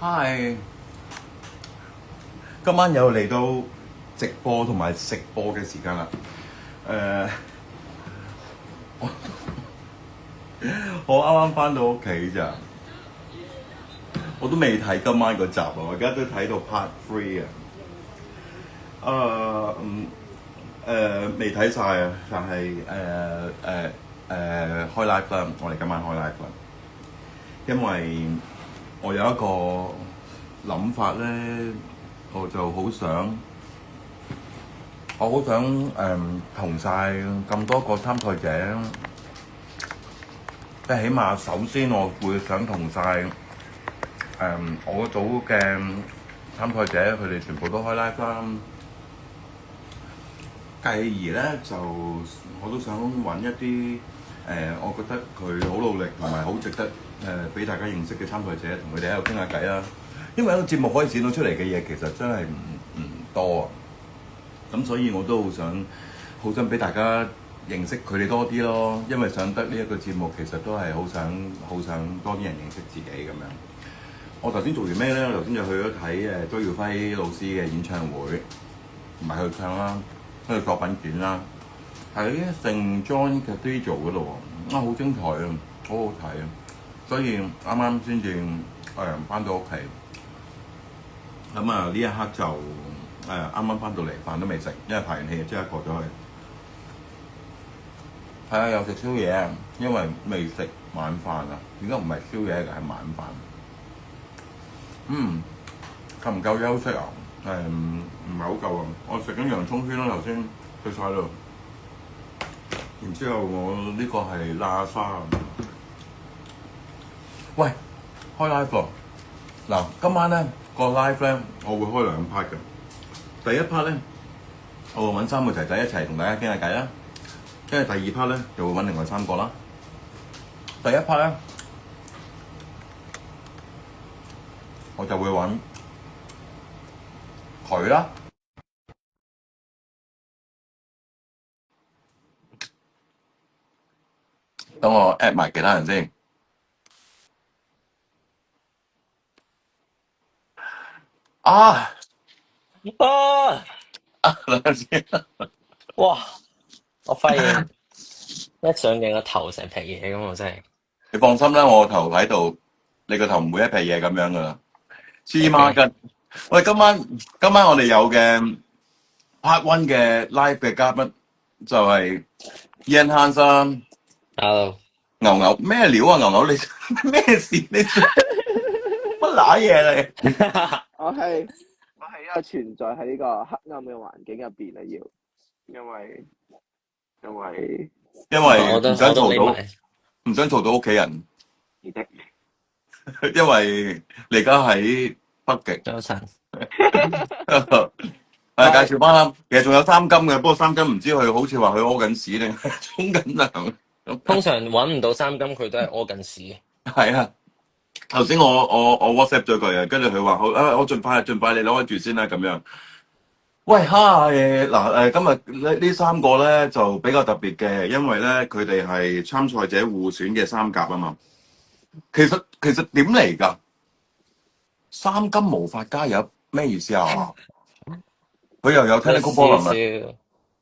Hi，今晚又嚟到直播同埋食播嘅時間啦。我我啱啱翻到屋企咋，我都未睇今晚嗰集啊，我而家都睇到 Part 3啊。未睇晒啊，但係開 live 啦，我哋今晚開 live 啦，因為我有一個諗法咧，我好想同晒咁多個參賽者，即係起碼首先我會想同晒我組嘅參賽者，佢哋全部都開 live 啦。繼而咧我都想揾一啲我覺得佢好努力同埋好值得俾大家認識嘅參賽者，同佢哋喺度傾下偈啦。因為一個節目可以剪到出嚟嘅嘢，其實真係唔多啊。咁所以我都好想俾大家認識佢哋多啲咯。因為上得呢一個節目，其實都係好想多啲人認識自己咁樣。我頭先做完咩咧？我頭先就去咗睇周耀輝老師嘅演唱會，唔係去唱啦。佢作品展啦，喺聖 John Cathedral 嗰度喎，好精彩啊，好好睇啊！所以啱啱先至翻到屋企，咁啊呢一刻就啱啱翻到嚟，飯都未食，因為排完戲即刻過咗去。係啊，又食宵夜啊，因為未食晚飯啊，而家唔係宵夜嘅，係晚飯。夠唔夠休息啊？唔係好夠啊！我食緊洋葱圈啦，頭先食晒啦。然之後我呢個係喇沙。喂，開 live 喎！嗱，今晚咧個 live 咧，我會開兩 part 嘅。第一 part 咧，我會揾3個仔仔一齊同大家傾下偈啦。跟住第二 part 咧，就會揾另外3個啦。第一 part 咧，我就會揾佢啦，等我 at 埋其他人先。啊！等陣先。哇！我發現一上鏡個頭成劈嘢咁，我真係。你放心啦，我個頭喺度，你個頭唔會一劈嘢咁樣噶啦。黐孖筋。喂，今晚我哋有嘅 Part 1嘅 live 嘅嘉賓就係 Ian Hans 啦。Hello。牛咩料啊？牛你咩事？你乜乸嘢嚟？我係一個存在喺呢個黑暗嘅環境入邊啊，因為唔想嘈到屋企人。因為你而家喺北極。早晨。介紹翻啦，其實仲有3金嘅，不過3金唔知佢好似話佢屙緊屎定係沖緊涼。通常揾唔到3金，佢都係屙緊屎。係啊，頭先我 WhatsApp 咗佢啊，跟住佢話好我盡快你攞住先啦咁樣。喂，嗱今日呢3個咧就比較特別嘅，因為咧佢哋係參賽者互選嘅3甲啊嘛。其實點嚟㗎？3金無法加入咩意思啊？佢又有 technical problem 啊！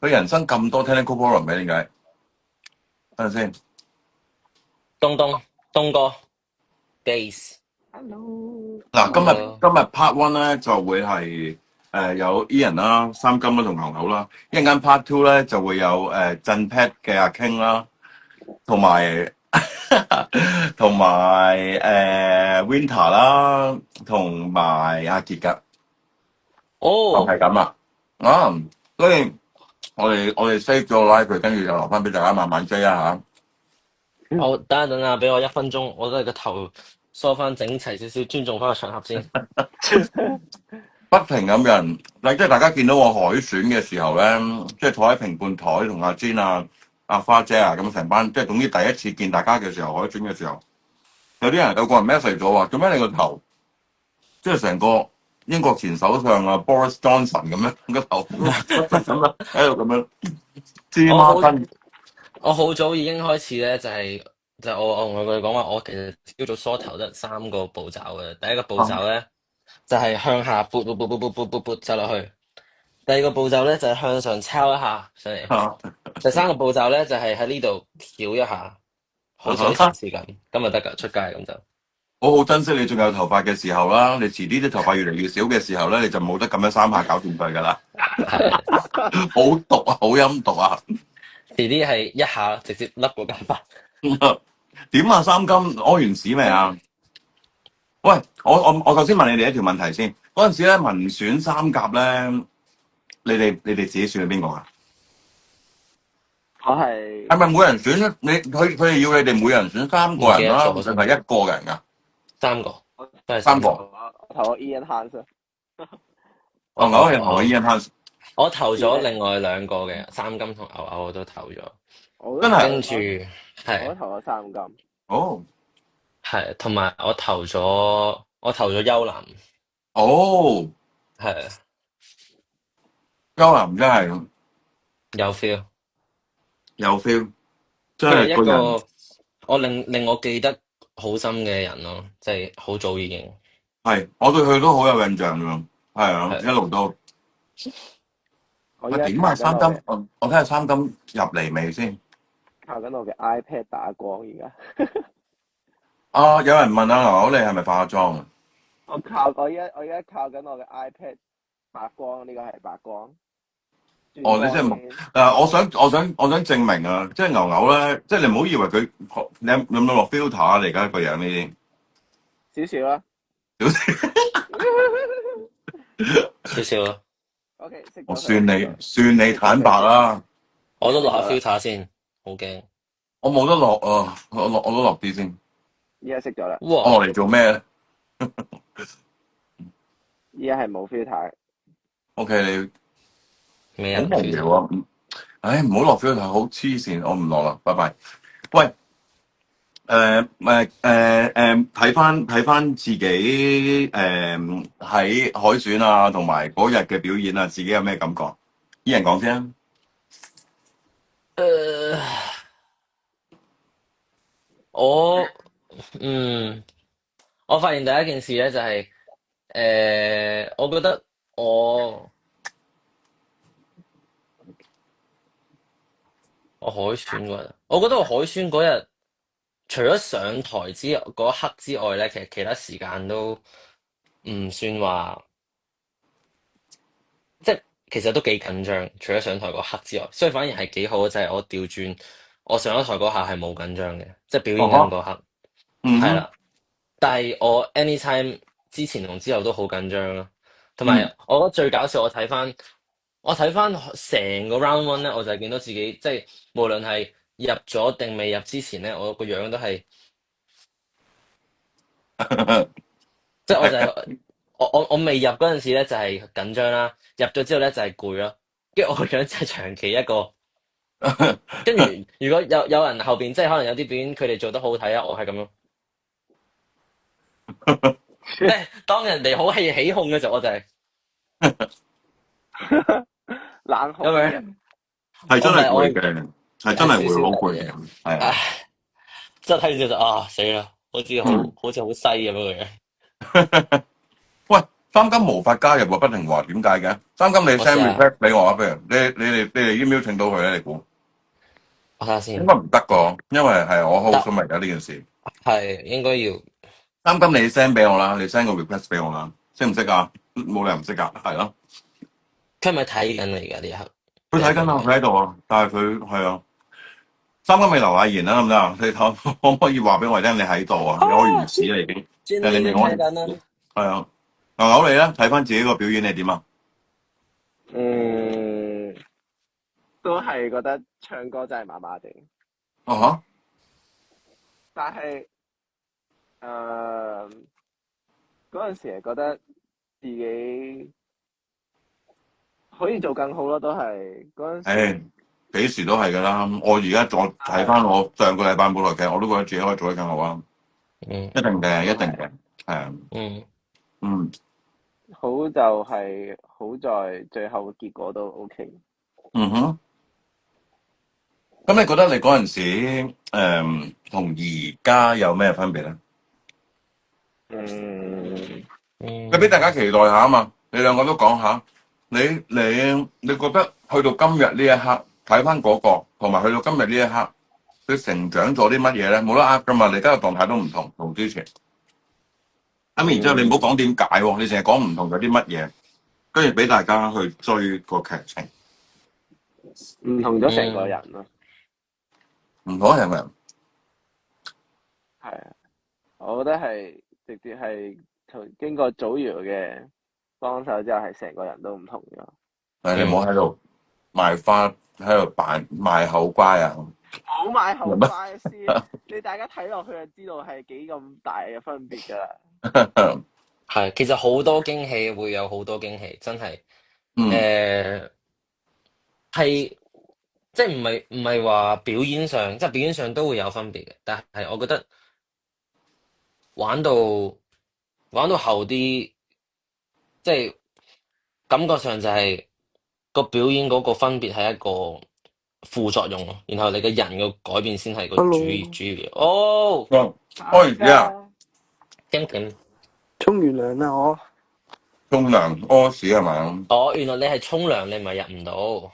佢人生咁多 technical problem 嘅，點解？等陣先。東哥 Base。Hello。嗱，今日 Part 1咧就會係有 Ian 啦、3金啦同牛啦。一陣間 Part 2咧就會有震 pad 嘅阿 King 啦，同埋Winter 啦，同埋阿傑噶。就係咁啦。所以我哋 save 咗個 live 佢，跟住就留翻俾大家慢慢追啊嚇。好，等啊，俾我1分鐘，我都係個頭梳翻整齊少少，尊重翻個場合先。不停咁有人，即係大家見到我海選嘅時候咧，即係坐喺評判台同阿 Jane 啊、阿花姐啊咁成班，即係總之第一次見大家嘅時候，海選嘅時候，有個人 message 咗話：做咩你個頭即係成個英國前首相啊 Boris Johnson 咁樣個頭咁啦，喺度咁樣黐孖筋。我好早已經開始咧，就就我同佢講話，我其實朝早梳頭得3個步驟嘅。第一個步驟咧就係向下撥撥撥撥撥撥撥撥走落去。第二個步驟咧就係向上抄一下上嚟。啊第三個步驟咧就係喺呢度翹一下，好似啲城市咁，咁就得㗎。出街咁就好好珍惜你仲有頭髮嘅時候啦，你遲啲啲頭髮越嚟越少嘅時候咧，你就冇得咁樣3下搞掂佢㗎啦。係好毒啊，好陰毒啊！遲啲係一下直接甩個假髮。點啊，三金屙完屎未啊？喂，我頭先問你哋一條問題先。嗰陣時咧，民選三甲咧，你哋自己選係邊個啊？我係係咪每人選你佢哋要你哋每人選3個人啦，唔記得咗定係1個人㗎3個都係？3個。我投咗 Ian Hans。牛牛係同我 Ian Hans。我投咗另外2個嘅，三金同牛牛我都投咗。真係跟住我都係投咗3金。哦係，同埋我投咗幽蘭，哦，係幽蘭真係有 feel。有 feel，真佢係一係個人個我令我記得好深嘅人咯，即係好早已經。係，我對佢都好有印象㗎，係啊，係一路都。我而家點啊，三金靠緊，我睇下三金入嚟未先。靠緊我嘅 iPad 打光而家。啊，有人問啊，牛牛你係咪化妝啊？我而家靠緊我嘅 iPad 白光，呢個係白光。哦，你即係我想證明啊，即係牛牛咧，即係你唔好以為佢你有冇落 filter 啊？你而家個樣呢啲少少啦。少少咯， OK，識咗我佢算你坦白啦，我都落下 filter 先，好驚。我冇得落啊，我都落啲先。依家識咗啦。哇！我嚟做咩咧依家係冇 filter。 ？OK，你好咩人無聊啊！唉，唔好落 filter，好黐線，我唔落啦，拜拜。喂。睇翻自己喺海選啊，同埋嗰日嘅表演啊，自己有咩感覺？依人講先啊。我我發現第一件事咧就係我覺得我海選嗰日，我覺得我海選嗰日，除咗上台嗰一刻之外咧，其實其他時間都唔算話，即係其實都幾緊張。除咗上台嗰刻之外，所以反而係幾好，就係我調轉，我上咗台嗰下係冇緊張嘅，即係表演緊嗰刻，嗯哼，係啦。但係我 anytime 之前同之後都好緊張咯，同埋我覺得最搞笑，我睇翻成個 round one 咧，我就係見到自己即係無論係入咗定未入之前咧，我個樣都係即係我就係我未入嗰陣時咧就係緊張啦，入咗之後咧就係攰咯，跟住我個樣真係長期一個，跟住如果有人後邊即係可能有啲表演佢哋做得好睇啊，我係咁咯。即係當人哋好起哄嘅時候，我就係冷酷咁樣，係真係攰嘅，係真係會好攰嘅，係啊。唉，即係睇完之後就死啦，好似好西咁樣嘅樣。喂，三金無法加入喎，不停話點解嘅？三金你 send 我試下 request 俾我啊，不如你哋 email 請到佢咧？你估我睇下先應，該唔得個，因為係我 host 咪而家呢件事。係應該要三金你 send 俾我啦，你 send 個 request 俾我啦，識唔識啊？冇理由唔識㗎，係咯。佢係咪睇緊啊？而家呢一刻佢睇緊啊，佢喺度啊，但係佢係啊。三金未留下言啦，得唔得啊？你可唔可以話俾我聽你喺度啊？你屙完屎啦已經，專你人哋未屙睇緊啦。係啊。牛牛你咧睇翻自己個表演你點啊？都係覺得唱歌真係麻麻地。啊哈，但係嗰陣時係覺得自己可以做更好咯，都係嗰陣時。誒幾時都係㗎啦。我而家再睇翻我上個禮拜舞台劇，我都覺得自己可以做得更好啊。一定嘅，一定嘅，係啊。嗯。好就係好在最後嘅結果都 OK。嗯哼。咁你覺得你嗰陣時同而家有咩分別咧？嗯，你俾大家期待下啊嘛！你兩個都講下，你覺得去到今日呢一刻睇翻嗰個，同埋去到今日呢一刻，佢成長咗啲乜嘢咧？冇得呃噶嘛！你而家個狀態都唔同之前。咁然之後你唔好講點解喎，你淨係講唔同咗啲乜嘢，跟住俾大家去追個劇情。唔同咗成個人咯。唔同係咪？係啊，我覺得係直接係經過祖堯嘅幫手之後，係成個人都唔同咗。你唔好喺度賣花，喺度扮賣口乖啊！好買口乖先，你大家睇落去就知道係幾咁大嘅分別㗎啦。係，其實好多驚喜會有好多驚喜，真係嗯，係即係唔係話表演上，即係表演上都會有分別嘅，但係我覺得玩到後啲，即係感覺上就係個表演嗰個分別係一個副作用咯，然後你嘅人嘅改變先係個主 Hello，要。哦，開始啊！驚點？沖完涼啦我。沖涼屙屎係咪？哦，原來你係沖涼，你唔係入唔到。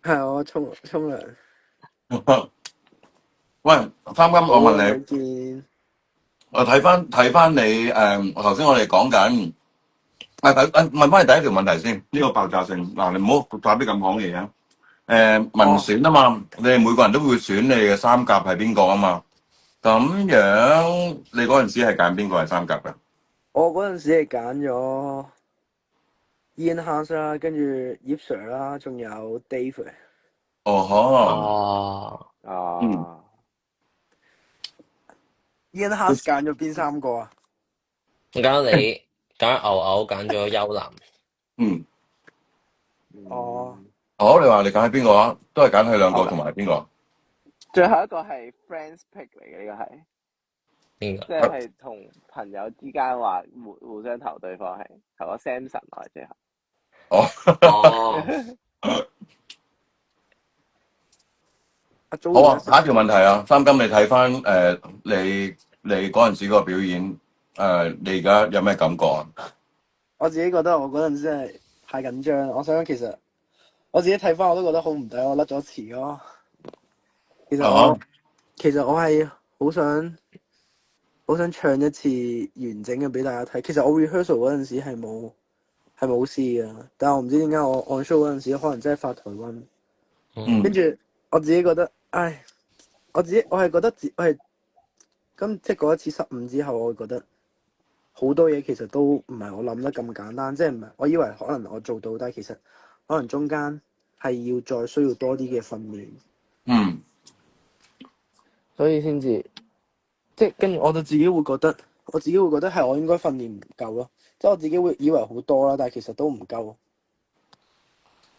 係我沖涼。喂，三金，我問再你，見。我睇翻你頭先我哋講緊，問翻你第一條問題先，呢個爆炸性嗱，你唔好打啲咁講嘢啊！民選啊嘛，你哋每個人都會選你嘅三甲係邊個啊嘛？咁樣你嗰陣時係揀邊個係三甲嘅？我嗰陣時係揀咗 Ian House 啦，跟住葉 Sir 啦，仲有 David。哦呵，哦，啊， Ian House 揀咗邊三個啊？揀你，揀牛牛，揀咗優男。嗯，哦，好，你話你揀喺邊個啊？都係揀佢兩個同埋邊個？最後一個係 friends pick 嚟嘅，呢個係邊個？即係同朋友之間話互相投對方係投個 Samson 來最後。哦，阿 Jo 好啊，下一條問題啊，三金你睇翻你嗰陣時個表演你而家有咩感覺啊？我自己覺得我嗰陣時真係太緊張，我想其實我自己睇翻我都覺得好唔抵，我甩咗詞咯。其實我係好想唱一次完整嘅俾大家睇。其實我 rehearsal 嗰陣時係冇試嘅，但係我唔知點解我 on show 嗰陣時可能真係發台灣，跟住我自己覺得，唉，我係覺得我係即係嗰一次失誤之後，我會覺得好多嘢其實都唔係我諗得咁簡單，即係唔係我以為可能我做到，但係其實可能中間係要再需要多啲嘅訓練。嗯，所以先至，即係跟住我就自己會覺得係我應該訓練唔夠咯，即係我自己會以為好多啦，但係其實都唔夠。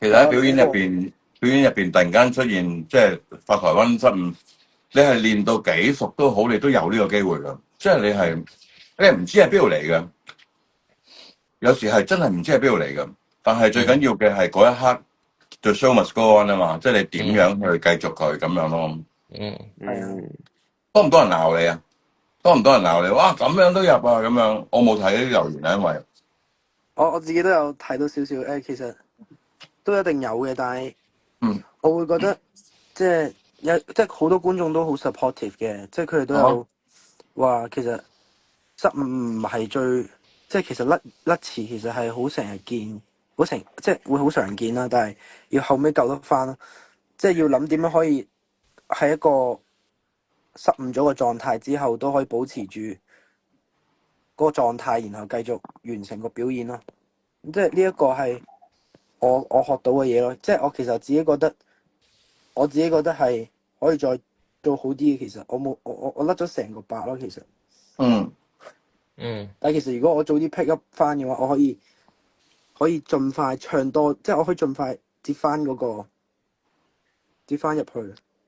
其實喺表演入邊突然間出現即係發台灣失誤，你係練到幾熟都好，你都有呢個機會㗎。即係你係唔知係邊度嚟嘅，有時係真係唔知係邊度嚟嘅。但係最緊要嘅係嗰一刻，the show must go on 啊嘛，即係你點樣去繼續佢咁樣咯。係啊。多唔多人鬧你啊？多唔多人鬧你？哇，咁樣都入啊！咁樣我冇睇啲留言啊，因為我自己都有睇到少少其實都一定有嘅，但係我會覺得即係好多觀眾都好 supportive 嘅，即係佢哋都有話其實失誤唔係最，即係其實甩詞其實係好成日見，即係會好常見啦，但係要後尾救得翻咯，即係要諗點樣可以喺一個失誤咗個狀態之後都可以保持住嗰個狀態，然後繼續完成個表演咯。即係呢一個係我學到嘅嘢咯。即係我其實自己覺得係可以再做好啲嘅。其實我甩咗成個8咯。其實但係其實如果我早啲 pick up 翻嘅話，我可以盡快唱多，即係我可以盡快接翻入去。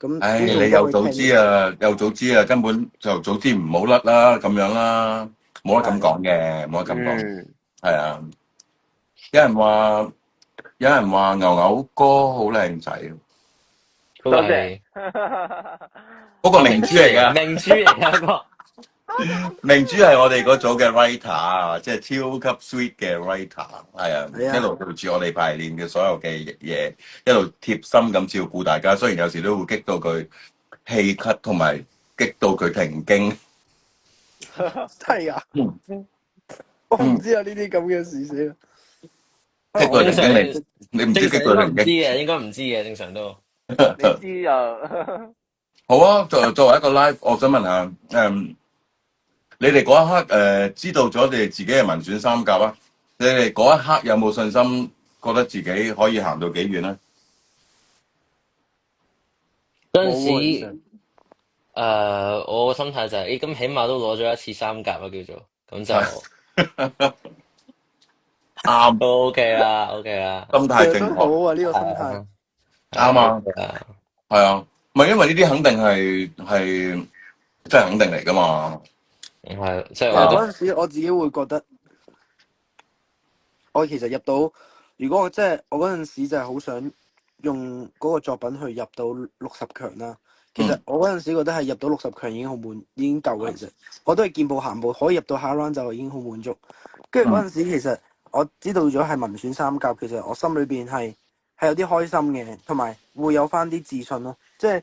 咁你又早知啊，根本就早知唔好甩啦，咁樣啦，冇得咁講嘅，冇得咁講，係啊。有人話牛牛哥好靚仔，嗰個多係謝。嗰個明珠嚟㗎。明珠嚟㗎嗰個。明珠係我哋嗰組嘅 writer 啊，即係超級 sweet 嘅 writer，係啊，係啊一路做住我哋排練嘅所有嘅嘢，一路貼心咁照顧大家。雖然有時都會激到佢氣咳，同埋激到佢停經。係啊，嗯我唔知有呢啲咁嘅事死啦。激到停經正嚟，你唔知激正常應該到停經。唔知嘅，應該唔知嘅，正常都。你知又好啊，作為一個 live，我想問下，你哋嗰一刻知道咗你哋自己係民選三甲啊？你哋嗰一刻有冇信心，覺得自己可以行到幾遠咧？嗰陣冇喎其時實，我個心態就係，咁起碼都攞咗一次三甲啦，叫做，咁就啱，都 OK 啦，OK 啦。心態正其實都好確，啊，呢個心態。啱啊， OK 啦。係啊，唔係因為呢啲肯定係真係肯定嚟噶嘛。係，即係但係我覺得嗰陣時我自己會覺得，我其實入到，如果我即係我嗰陣時就係好想用嗰個作品去入到60強啦。其實我嗰陣時覺得係入到60強已經好滿，已經夠嘅。其實我都係見步行步，可以入到下一 round 就已經好滿足。跟住嗰陣時其實我知道咗係民選三甲，其實我心裏邊係有啲開心嘅，同埋會有翻啲自信咯。即係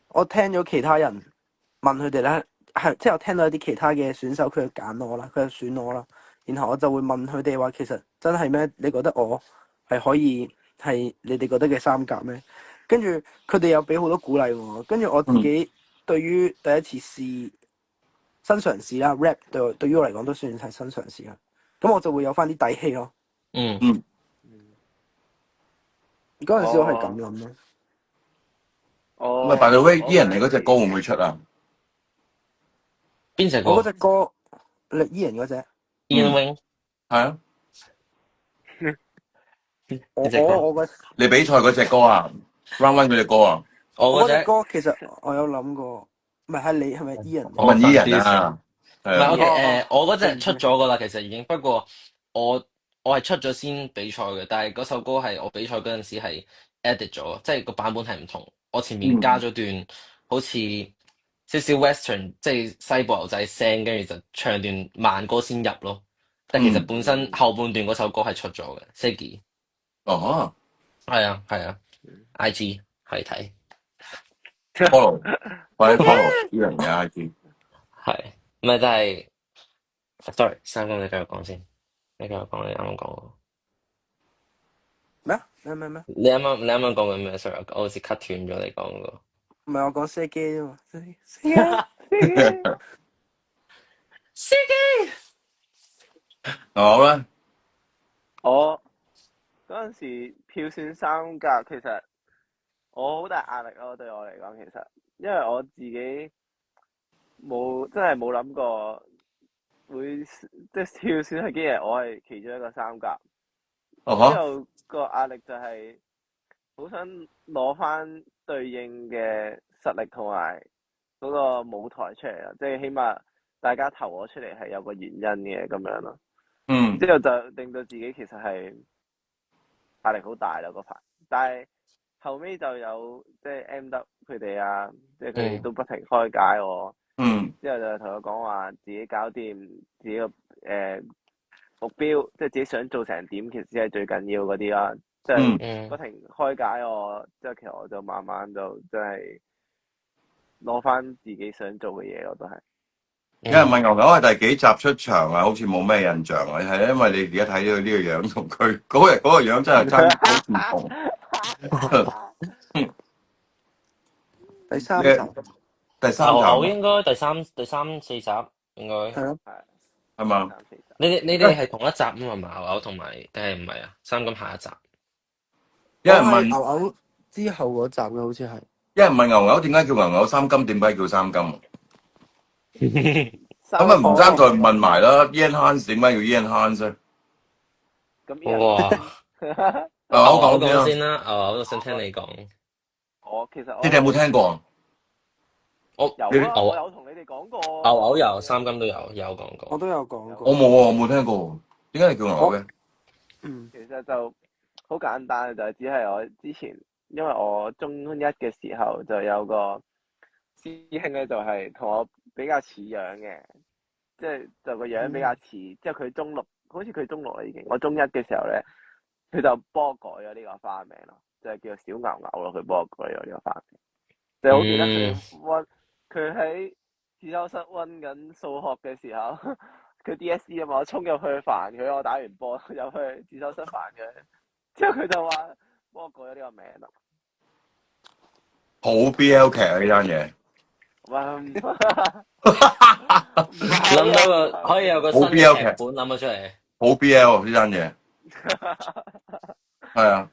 我聽咗其他人問佢哋咧，即係我聽到一啲其他嘅選手佢去揀我啦，佢去選我啦，然後我就會問佢哋話，其實真係咩？你覺得我係可以係你哋覺得嘅三甲咩？跟住佢哋有俾好多鼓勵我，跟住我自己對於第一次試新嘗試啦，rap 對於我嚟講都算係新嘗試啦。咁我就會有翻啲底氣咯。嗰陣時我係咁諗咯。咁啊，by the way，Ian你嗰隻歌會唔會出啊？邊隻歌？我嗰隻歌，你 Ian 嗰隻。Ian Wing 係啊，我個你比賽嗰隻歌啊，round one 嗰隻歌啊，我嗰隻我嗰隻歌其實我有諗過，唔係你係咪 Ian？我問 Ian 啊，唔係 OK 哦我嗰隻出咗噶啦，其實已經，不過我係出咗先比賽嘅，但係嗰首歌係我比賽嗰陣時係 edit 咗，即係個版本係唔同，我前面加咗段好似少少 western，即係西部牛仔聲，跟住就唱段慢歌先入咯。但其實本身後半段嗰首歌係出咗嘅 Siggy。哦係啊，IG 係睇， ，follow 或者 follow Ian 嘅 IG，係唔係？但係 sorry，三哥你繼續講先，你繼續講你啱啱講嗰個。咩啊？咩？你啱啱講緊咩？sorry，我好似 cut 斷咗你講嗰個。唔係我講射機啫嘛，射機。司機，好啦，我嗰陣時票選三甲，其實我好大壓力咯。對我嚟講，其實因為我自己真係冇諗過會即係票選係竟然我係其中一個三甲。之後個壓力就係好想攞翻對應嘅實力同埋嗰個舞台出嚟啦，即係起碼大家投我出嚟係有個原因嘅咁樣咯。之後就令到自己其實係壓力好大啦嗰排，但係後尾就有即係 M 得佢哋啊，即係佢哋都不停開解我。之後就同我講話自己搞掂自己個目標，即係自己想做成點，其實先係最緊要嗰啲啦。即係不停開解我，之後其實我就慢慢就真係攞翻自己想做嘅嘢，我都係。有人問牛牛係第幾集出場啊？好似冇咩印象啊，係因為你而家睇到呢個樣同佢嗰個樣真係差好唔同。第三集。第三集。牛應該第三四集應該。係咯。係嘛？你哋係同一集啊嘛？牛牛同埋定係唔係啊？三金下一集。有人問牛牛之後嗰集嘅好似係。有人問牛牛點解叫牛牛三金？點解叫三金？咁啊唔爭再問埋啦 ，Ian Hans 點解叫 Ian Hans 咧？哇！牛牛講先啦，牛牛都想聽你講。其實你哋有冇聽過？我有同你哋講過。牛牛有，三金都有講過。我都有講過。我冇喎，我冇聽過。點解你叫牛牛嘅？其實就好簡單，就係只係我之前因為我中一嘅時候就有個師兄咧，就係同我比較似樣嘅，即係就個樣比較似。之後佢中六，好似佢中六啦已經。我中一嘅時候咧，佢就幫我改咗呢個花名咯，就係叫做小牛牛咯。佢幫我改咗呢個花名，就好記得佢喺自修室溫緊數學嘅時候，佢 DSE 啊嘛，我衝入去煩佢，我打完波入去自修室煩佢，之後佢就話幫我改咗呢個名咯。好 BL 劇啊呢單嘢，諗到個可以有個新嘅劇本諗咗出嚟，好 BL 呢單嘢，係啊。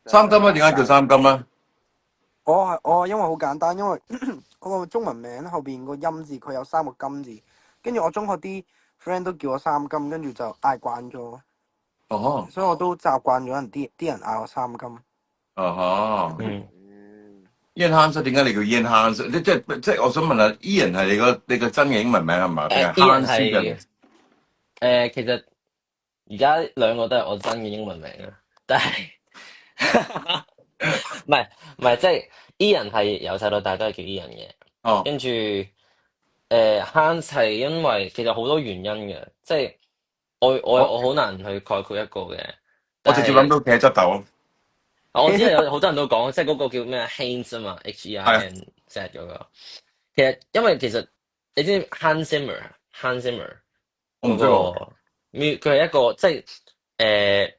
三金咧點解叫三金咧？我因為好簡單，因為嗰個中文名後邊個音字佢有三個金字，跟住我中學啲 friend 都叫我三金，跟住就嗌慣咗。哦，所以我都習慣咗啲人嗌我三金。Ian Hans 點解你叫 Ian Hans？即係我想問下 ，Ian 係你個真嘅英文名係嘛？定係 Ian Hans 係其實而家兩個都係我真嘅英文名啊，但係唔係，即係 Ian 係由細到大都係叫 Ian 嘅。哦，跟住Hans 係因為其實好多原因嘅，即係我好難去概括一個嘅。我直接諗到茄汁豆。我知有好多人都講，即係嗰個叫咩 Heinz 啊嘛，HEINZ 嗰個。其實你知唔知 Hans Zimmer 我唔知喎。佢係一個即係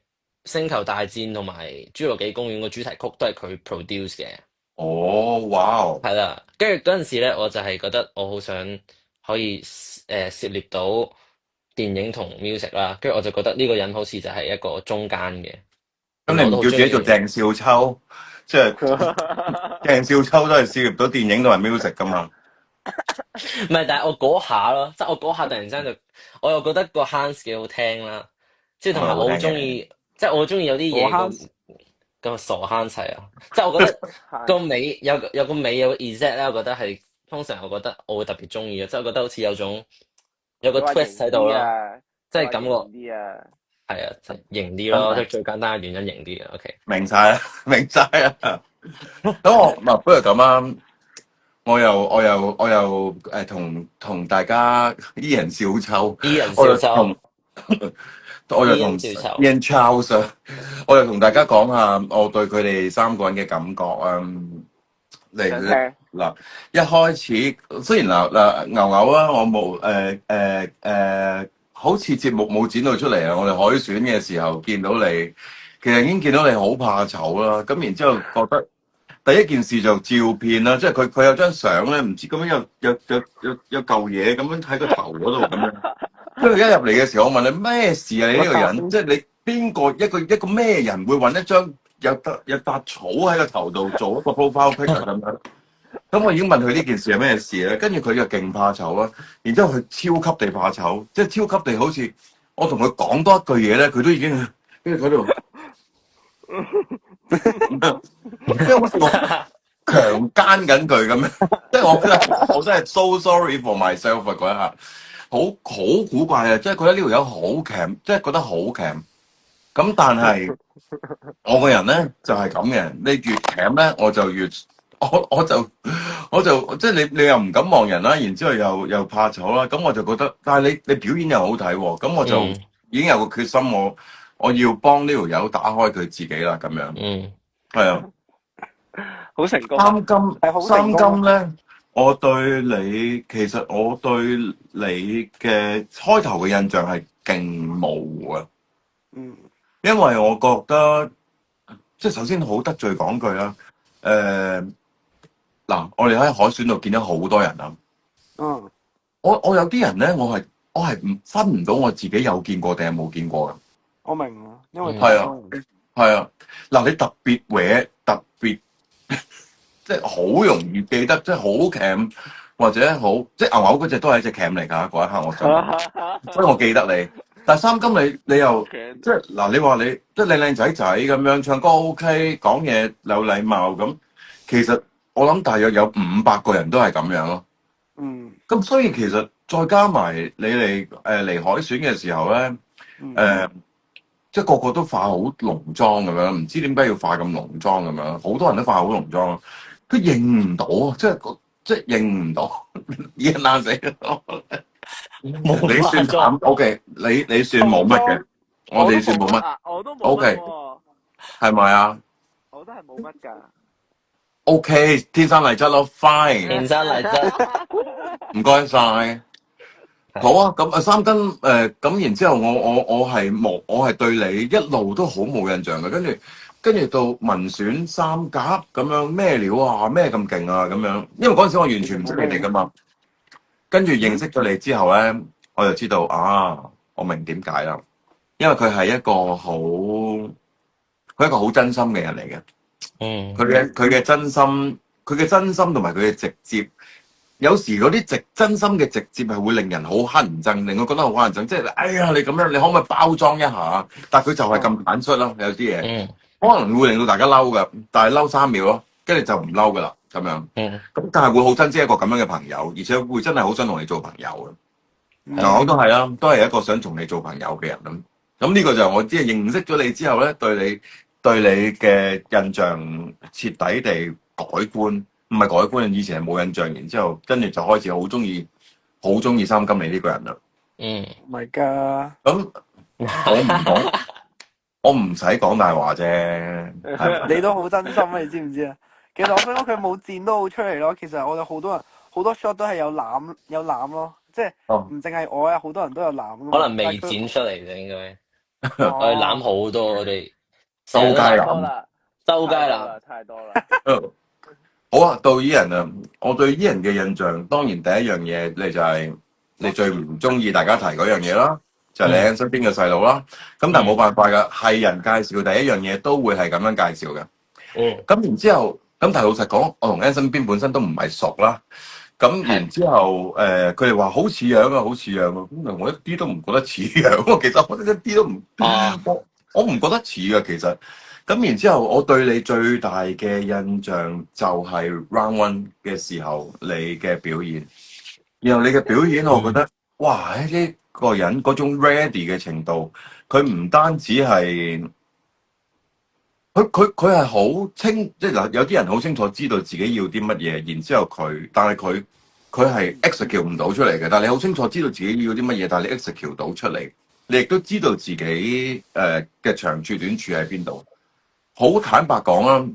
星球大戰同埋侏羅紀公園個主題曲都係佢 produce 嘅。哦，哇！係啦，跟住嗰陣時咧，我就係覺得我好想可以涉獵到電影同 music 啦，跟住我就覺得呢個人好似就係一個中間嘅。咁你唔叫自己做鄭少秋，即係鄭少秋都係涉獵到電影同埋 music 噶嘛？唔係，但係我嗰下咯，即係我嗰下突然之間就，我又覺得個 Hans 幾好聽啦，即係同埋我好中意，即係我好中意有啲嘢咁傻 Hans 係啊，即係我覺得個尾有個尾有個 Z 咧，我覺得係通常我覺得我會特別中意嘅，即係我覺得好似有個 twist 喺度啦，即係感覺係啊，型啲咯，即係最簡單嘅原因型啲嘅。OK， 明晒啦，明晒啦。咁我不如咁啊，我又同大家伊人少秋，我又同 Ian Charles， 我又同大家講下我對佢哋三個人嘅感覺啊。嗱，一開始雖然牛牛啦，我冇好似節目冇剪到出嚟啊！我哋海選嘅時候見到你，其實已經見到你好怕醜啦。咁然之後覺得第一件事就照片啦，即係佢有張相咧，唔知咁樣有嚿嘢咁樣喺個頭嗰度咁樣。跟住一入嚟嘅時候，我問你咩事啊？你呢個人，即係你邊個一個咩人會揾一張有笪草喺個頭度做一個 profile picture 咁樣？咁我已經問佢呢件事係咩事咧，跟住佢就勁怕醜啦，然之後佢超級地怕醜，即係超級地好似我同佢講多一句嘢咧，佢都已經跟住喺度，即係好似我強姦緊佢咁樣，即係我真係 so sorry for myself 啊嗰一下，好古怪啊！即係覺得呢條友好 cam， 即係覺得好 cam。咁但係我個人咧就係咁嘅，你越 cam 咧我就越。我就即係你又唔敢望人啦，然之後又怕醜啦，咁我就覺得，但係你表演又好睇喎，咁我就已經有個決心，我要幫呢條友打開佢自己啦，咁樣，係啊，好成功。三金咧，其實我對你嘅開頭嘅印象係勁模糊啊，因為我覺得即係首先好得罪講句啦，嗱，我哋喺海選度見到好多人啊。我有啲人咧，我係分唔到我自己有見過定係冇見過嘅。我明啊，因為係啊。嗱，你特別搲，特別即係好容易記得，即係好 cam 或者好即係牛牛嗰隻都係一隻 cam 嚟㗎。嗰一刻我真，所以我記得你。但係三金你又即係嗱，你話你即係靚仔仔咁樣，唱歌 OK，講嘢有禮貌咁，其實。我諗大約有500個人都係咁樣咯。咁所以其實再加埋你嚟嚟海選嘅時候咧，即即係個個都化好濃妝咁樣，唔知點解要化咁濃妝咁樣，好多人都化好濃妝，佢認唔到啊！即係認唔到，已經爛死咗。冇你算化妝慘，OK，你算冇乜嘅，我哋算冇乜啊，我都冇乜，OK，喎，係咪啊我都係冇乜㗎。 ？OK，天生麗質咯，fine，天生麗質，唔該晒。好啊，咁啊三根咁然之後我係對你一路都好冇印象嘅，跟住到民選三甲咁樣咩料啊，咩咁勁啊咁樣，因為嗰陣時我完全唔識你哋噶嘛，跟住認識咗你之後咧，我就知道啊，我明點解啦，因為佢係一個好真心嘅人嚟嘅，佢嘅真心同埋佢嘅直接。有時嗰啲真心嘅直接係會令人好乞人憎，令我覺得好乞人憎。即係哎呀，你咁樣，你可唔可以包裝一下？但係佢就係咁坦率咯，有啲嘢可能會令到大家嬲噶，但係嬲3秒咯，跟住就唔嬲噶啦咁樣。咁但係會好珍惜一個咁樣嘅朋友，而且會真係好想同你做朋友嘅。嗱，我都係啦，都係一個想同你做朋友嘅人咁。咁呢個就係我即係認識咗你之後咧，對你嘅印象徹底地改觀。唔係改觀，以前係冇印象，然之後跟住就開始好中意三金你呢個人啦。Oh my god！咁我唔使講大話啫。你都好真心啊！你知唔知啊？其實我想講佢冇箭都好出嚟咯。其實我哋好多 shot 都係有攬咯，即係唔淨係我啊，好多人都有攬。可能未剪出嚟啫，應該。我哋攬好多，我哋周街太多攬，啦，周街攬，太多啦。好啊，到伊人啊，我對伊人嘅印象，當然第一樣嘢你就係你最唔中意大家提嗰樣嘢啦，就係你喺身邊嘅細路啦。咁但係冇辦法㗎，係人介紹第一樣嘢都會係咁樣介紹嘅。咁然之後，咁但係老實講，我同 Ann 身邊本身都唔係熟啦。咁然之後，佢哋話好似樣啊，好似樣啊。咁我一啲都唔覺得似樣。其實我一啲都唔，我唔覺得似㗎。其實，咁然之後，我對你最大嘅印象就係 Round One 嘅時候你嘅表演。然後你嘅表演，我覺得，哇！呢個人嗰種 ready 嘅程度，佢唔單止係。佢係好清，即係嗱，有啲人好清楚知道自己要啲乜嘢，然之後但係佢係 execute 唔到出嚟嘅。但係你好清楚知道自己要啲乜嘢，但係你 execute 到出嚟，你亦都知道自己嘅長處短處喺邊度。好坦白講啦，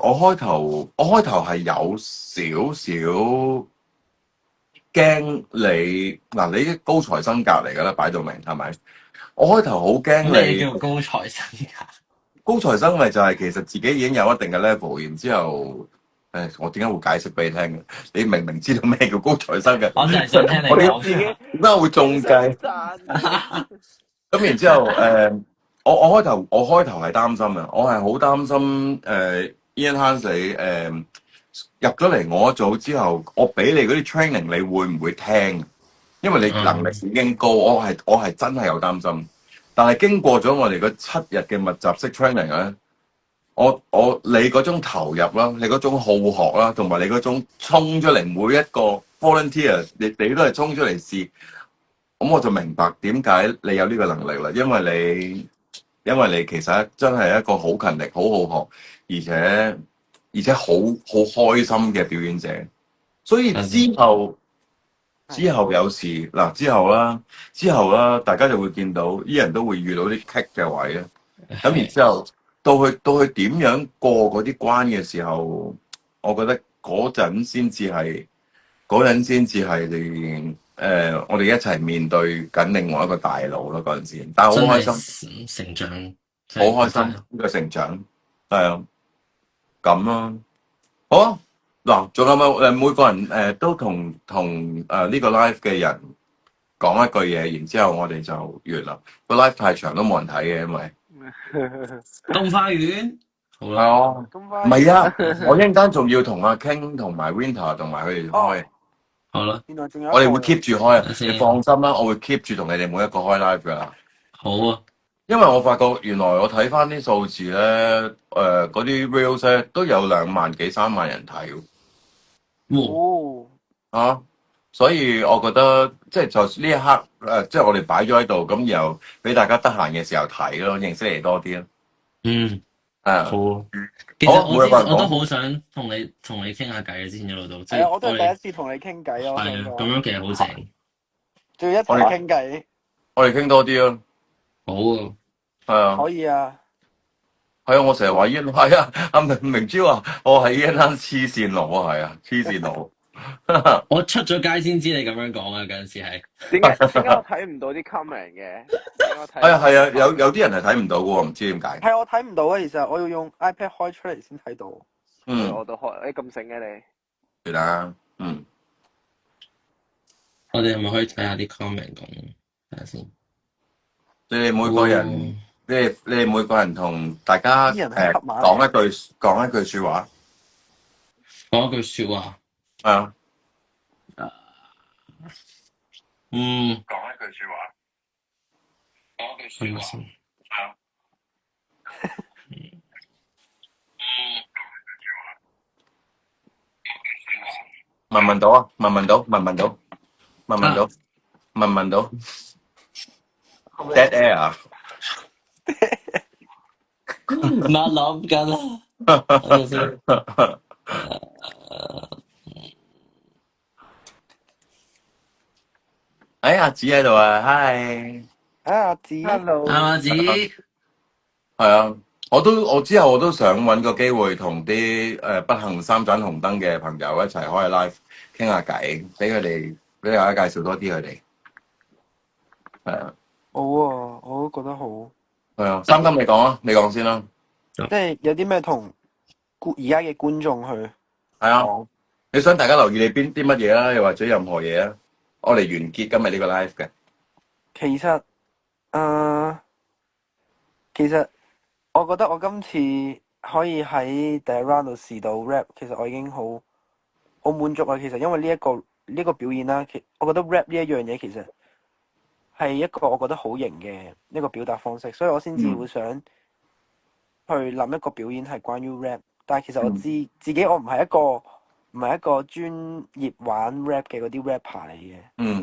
我開頭係有少少驚你嗱，你啲高材生格嚟㗎啦，擺到明係咪？我開頭好驚你。咩叫高材生格？高材生咪就係其實自己已經有一定嘅 level，然之後，我點解會解釋俾你聽嘅？你明明知道咩叫高材生嘅，我就係想聽你講自己點解會中計？咁然之後，我開頭係擔心嘅，我係好擔心Ian Hanley 入咗嚟我組之後，我俾你嗰啲 training，你會唔會聽？因為你能力已經高，我係真係有擔心。但係經過咗我哋嗰7日嘅密集式 training 咧，你嗰種投入啦，你嗰種好學啦，同埋你嗰種衝出嚟每一個 volunteer，你都係衝出嚟試，咁我就明白點解你有呢個能力啦，因為你其實真係一個好勤力、好好學，而且好開心嘅表演者，所以之後有事嗱，之後啦，大家就會見到啲人都會遇到啲棘嘅位咧。咁然之後到佢點樣過嗰啲關嘅時候，我覺得嗰陣先至係我哋一齊面對緊另外一個大佬咯。嗰陣時，但係好開心，成長，好開心呢個成長，係啊，咁咯，好啊。嗱，仲有冇每個人都同呢個 live 嘅人講一句嘢，然之後我哋就完啦。個 live 太長都冇人睇嘅，因為東花園好啦，唔係啊，我一陣間仲要同阿 King 同埋 Winter 同埋佢哋開，好啦，我哋會 keep 住開啊，你放心啦，我會 keep 住同你哋每一個開 live 噶啦。好啊，因為我發覺原來我睇翻啲數字咧，嗰啲 reels 咧都有2萬幾3萬人睇。哦，所以我覺得即係就呢一刻即係我哋擺咗喺度，咁然後俾大家得閒嘅時候睇咯，認識你多啲咯。嗯，誒，好啊。其好，實每個人我都講。好想同你傾下偈嘅，之前一路都即係啊，係我都係第我哋一次同你傾偈啊，我想係啊，咁講，樣其實好正。仲要一齊傾偈，我哋傾多啲咯。好啊，係啊，可以啊。係啊，我成日話 Ian 係啊，阿明珠話我係 Ian 黐線佬啊，係啊，黐線佬。我出咗街先知你咁樣講啊，嗰陣時係。點解我睇唔到啲 comment 嘅？點解我睇唔到係啊係啊，啲 comment？有啲人係睇唔到嘅喎，唔知點解。係我睇唔到啊，其實我要用 iPad 開出嚟先睇到。我都開，你咁醒嘅你？係啦，嗯。我哋係咪可以睇下啲 comment 講？睇下先。你哋每個人，你哋每個人同大家啲人係黑馬嚟講一句説話。講一句説話。係啊。嗯。講一句説話。講一句説話。係啊。聞到啊？聞到？Dead air 啊！唔係諗緊啦。等陣先。阿子喺度啊 ，hi。阿子 Hello，阿子。係啊，我之後我都想揾個機會同啲不幸三盞紅燈嘅朋友一齊開 live 傾下偈，俾大家介紹多啲佢哋。係啊。好啊，我都覺得好。係啊，三金你講啊，你講先啦。即係有啲咩同而家嘅觀眾去係啊，講。你想大家留意你啲乜嘢啦，又或者任何嘢啊，我嚟完結今日呢個 live 嘅。其實我覺得我今次可以喺第一 round 度試到 rap， 其實我已經好滿足啊。其實因為呢一個表演啦，我覺得 rap 呢一樣嘢其實係一個我覺得好型嘅一個表達方式，所以我先至會想去諗一個表演係關於 rap。但係其實我自己我唔係一個專業玩 rap 嘅嗰啲 rapper 嚟嘅。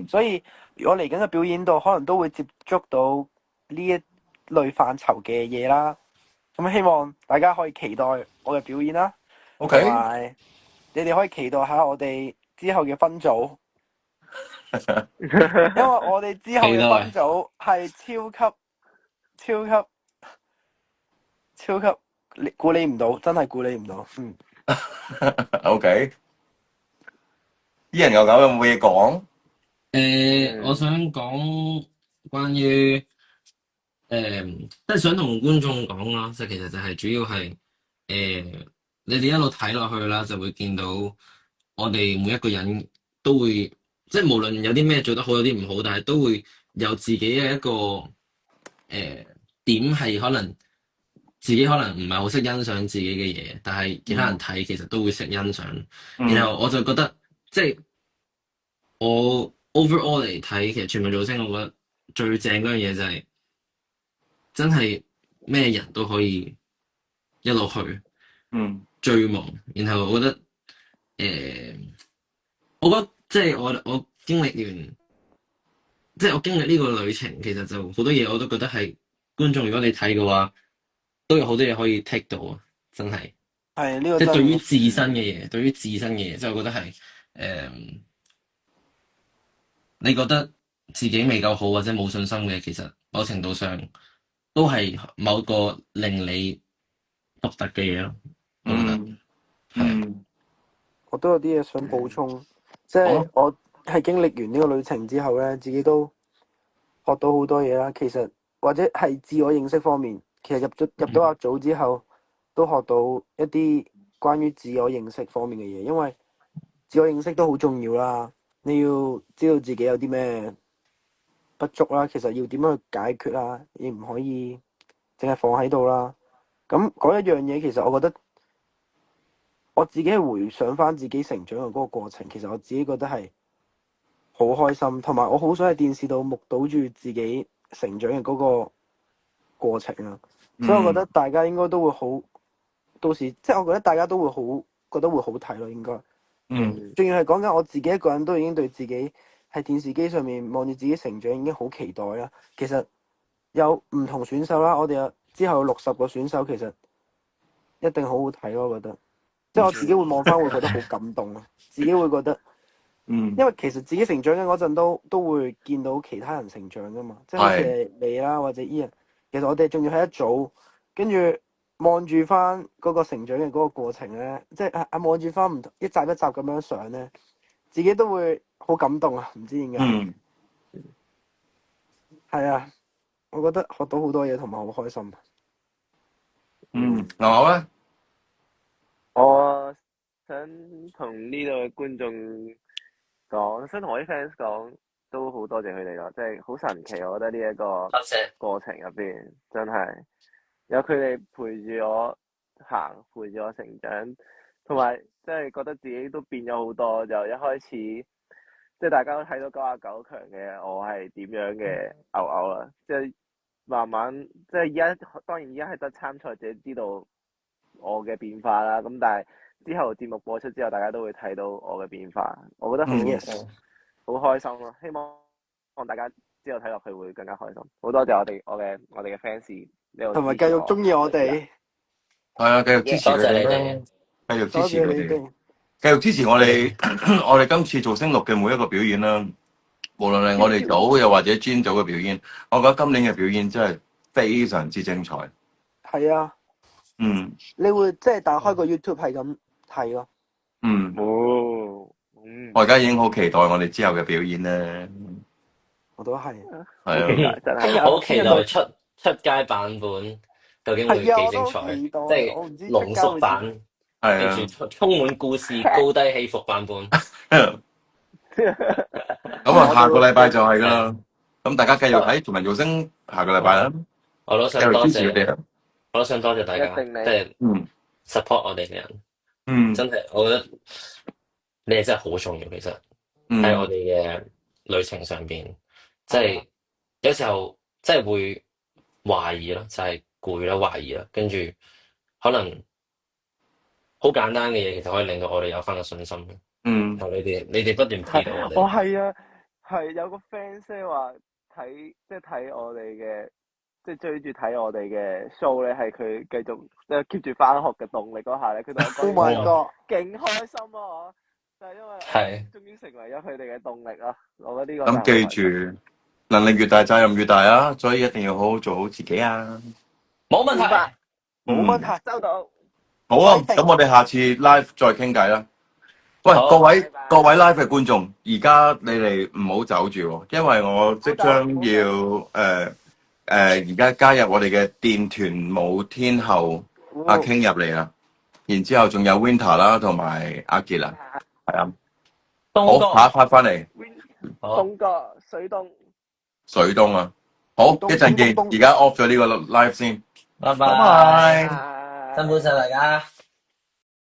所以如果嚟緊嘅表演度可能都會接觸到呢一類範疇嘅嘢啦。咁希望大家可以期待我嘅表演啦。OK。同埋你哋可以期待下我哋之後嘅分組，因為我哋之後嘅分組係超級估你唔到，真係估你唔到。OK。啲人有冇嘢講？我想講關於即係想同觀眾講啦，即係其實就係主要係你哋一路睇落去啦，就會見到我哋每一個人都會，即係無論有啲咩做得好，有啲唔好，但係都會有自己嘅一個點係可能自己可能唔係好識欣賞自己嘅嘢，但係其他人睇其實都會識欣賞。然後我就覺得即係我 overall 嚟睇，其實全民造星，我覺得最正嗰樣嘢就係真係咩人都可以一路去追夢。然後我覺得即係我經歷完，即係我經歷呢個旅程，其實就好多嘢我都覺得係觀眾，如果你睇嘅話，都有好多嘢可以 take 到啊！真係係呢個即係對於自身嘅嘢，即係我覺得係你覺得自己未夠好或者冇信心嘅，其實某程度上都係某個令你獨特嘅嘢咯。我覺得係。我都有啲嘢想補充，即係我係經歷完呢個旅程之後咧，自己都學到好多嘢啦。其實或者係自我認識方面，其實入到阿組之後，都學到一啲關於自我認識方面嘅嘢，因為自我認識都好重要啦。你要知道自己有啲咩不足啦，其實要點樣去解決啦，你唔可以淨係放喺度啦。咁嗰一樣嘢，其實我覺得我自己回想翻自己成長嘅嗰個過程，其實我自己覺得係好開心，同埋我好想喺電視度目睹住自己成長嘅嗰個過程啊。所以我覺得大家應該都會好，到時即係我覺得大家都會好覺得會好睇咯，應該。仲要係講緊我自己一個人都已經對自己喺電視機上面望住自己成長已經好期待啦。其實有唔同選手啦，我哋有之後有60個選手，其實一定好好睇咯。我覺得，即係我自己會望翻會覺得好感動啊，自己會覺得。因為其實自己成長緊嗰陣都會見到其他人成長噶嘛，即係好似你啦或者 Ian，其實我哋仲要喺一組，跟住望住翻嗰個成長嘅嗰個過程咧，即係望住翻唔同一集一集咁樣上咧，自己都會好感動啊！唔知點解。係啊，我覺得學到好多嘢同埋好開心。牛牛咧，我想同呢度嘅觀眾講，想同我啲 fans 講，都好多謝佢哋咯，即係好神奇。我覺得呢一個過程入邊真係有佢哋陪住我行，陪住我成長，同埋即係覺得自己都變咗好多。就一開始即係大家都睇到99強嘅我係點樣嘅牛牛啦，即係慢慢即係而家當然而家係得參賽者知道我嘅變化啦。咁但係之後節目播出之後，大家都會睇到我嘅變化，我覺得好開心咯。希望大家之後睇落去會更加開心。好多謝我哋嘅 fans 同埋繼續中意我哋。係啊，繼續支持佢哋啦，繼續支持佢哋，繼續支持我哋我哋今次造星6嘅每一個表演啦。無論係我哋組又或者專組嘅表演，我覺得今年嘅表演真係非常之精彩。係啊。你會即係打開個 YouTube 係咁睇咯。我而家已經好期待我哋之後嘅表演咧。我都係。係啊，真係好期待出街版本，究竟會幾精彩？即係濃縮版，跟住充滿故事、高低起伏版本。咁啊，下個禮拜就係㗎啦。咁大家繼續睇全民造星，下個禮拜啦。我都想多謝你哋。我都想多謝大家，即係 support 我哋嘅人，真係我覺得你哋真係好重要。其實喺我哋嘅旅程上邊，即係有時候即係會懷疑咯，就係攰啦，懷疑啦，跟住可能好簡單嘅嘢，其實可以令到我哋有翻個信心嘅。同你哋不斷睇到我哋。係啊，係有個 fans 話睇我哋嘅。即係追住睇我哋嘅 show 咧，係佢繼續即係 keep 住翻學嘅動力嗰下咧，佢同我講： Oh my god，勁開心啊！就係因為終於成為咗佢哋嘅動力啊！我覺得呢個咁記住，能力越大，責任越大啊！所以一定要好好做好自己啊！冇問題，冇問題，收到。好啊，咁我哋下次 live 再傾偈啦。喂，各位 live 嘅觀眾，而家你哋唔好走住，因為我即將要而家加入我哋嘅電團舞天后阿 King 入嚟啦，然之後仲有 Winter 啦，同埋阿傑啦，係啊，好，下一 part 翻嚟，東哥水東啊，好，一陣見，而家 off 咗呢個 live 先，拜拜，辛苦晒大家。